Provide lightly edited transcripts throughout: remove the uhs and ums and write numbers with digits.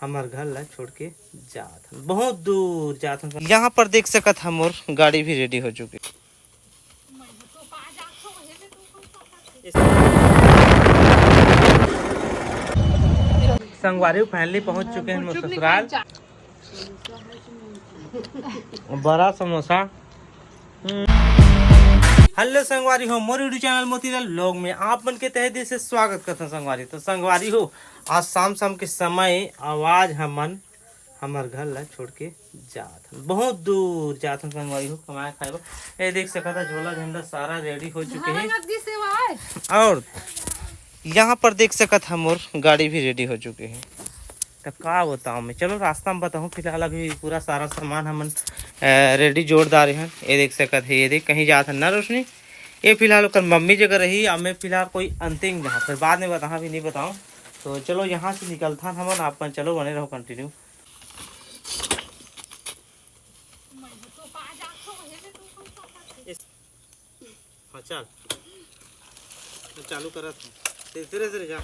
हमार घर ला छोड़ के जात हन, बहुत दूर जात हन। यहाँ पर देख सकत हम और गाड़ी भी रेडी हो चुकी। संगवारी फाइनली पहुंच चुके हैं ससुराल। बड़ा समोसा। हेलो संगवारी हो, मोर यूट्यूब चैनल मोतीलाल व्लॉग में आप मन के तहे दिल से स्वागत करते हैं। संगवारी तो संगवारी हो, आज शाम के समय आवाज हमन हमार घर ला छोड़ के जात हन, बहुत दूर जात हन। संगवारी हो कमाए खाए बर। ये देख सकता है झोला झंडा सारा रेडी हो चुके हैं और यहाँ पर देख सकत हम और गाड़ी भी रेडी हो चुके हैं। तो का बताऊँ मैं, चलो रास्ता में बताऊँ। फिलहाल अभी पूरा सारा सामान हमन रेडी जोरदार हैं। ये देख सकत है, ये देख कहीं जात है ना रोशनी। ये फिलहाल ओकर मम्मी जगह रही, अब मैं फिलहाल कोई अंतिम जहाँ फिर बाद में बताऊँ भी नहीं बताऊँ। तो चलो यहाँ से निकलता हमन, आप चलो बने रहो कंटिन्यू। हाँ चल चालू करत हूँ, धीरे धीरे जा।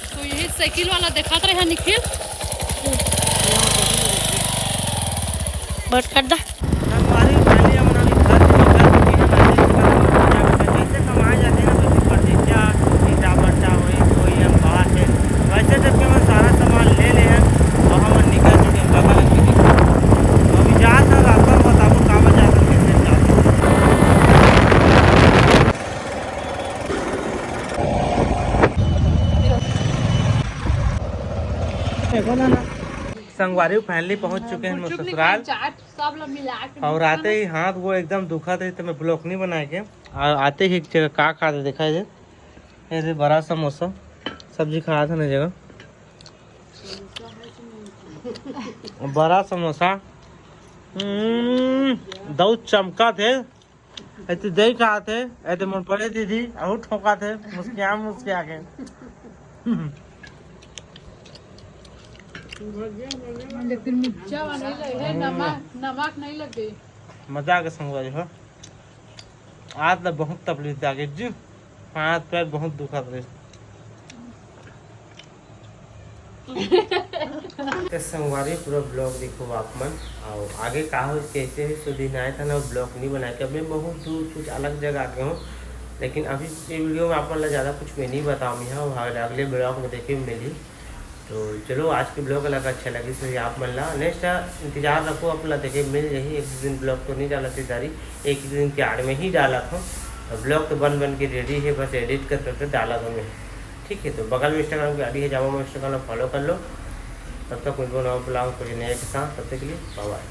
तो यही साइकिल वाला दिखाते रहे निखिल। बट कर दा सारा सामान ले ले हैं और हम निकल चुके हैं बगल में। तो अभी जात है रास्ता में बताबो कहाँ जात है, कैसे जात है। संगवारी फाइनली पहुंच चुके हैं ससुराल और आते ही हाथ वो एकदम दुखा थे, तो मैं ब्लॉक नहीं बनाए के। और आते ही एक जगह का खा देखा जाए, ऐसे बड़ा समोसा सब्जी खाया था ना जगह, बड़ा समोसा दो चमका थे, ऐसे दही खा थे, ऐसे मन पड़े दीदी और ठोका थे मुस्किया के। लेकिन मिर्चा नहीं लगे, नमक नहीं लगे। मजा आ गया संगवारी हो। आज तो बहुत तकलीफ आ गई जी, हाथ पैर बहुत दुखा रहे। तो संगवारी पूरा ब्लॉग देखो आप मन, और आगे का हो कैसे है सो दिन आया था ना, ब्लॉग नहीं बनाया कि अब मैं बहुत दूर कुछ अलग जगह आ गया हूँ। लेकिन अभी ये वीडियो में आप मन ज़्यादा कुछ मैं नहीं बताऊँ यहाँ, और अगले ब्लॉग में देखे मिली। तो चलो आज के ब्लॉग अलग अच्छा लगी सो आप मन ला नेक्स्ट इंतजार रखो, अपना देखे मिल रही। एक दिन ब्लॉग तो नहीं डाला थी सारी, एक दिन के आड़ में ही डाला था। ब्लॉग तो बन के रेडी है, बस एडिट कर करके डाला था मैं। ठीक है, तो बगल में इंस्टाग्राम की आईडी है, जाओ इंस्टाग्राम फॉलो कर लो। तब तक कोई नया ब्लॉग को नए के साथ, तब तक के लिए बाय बाय।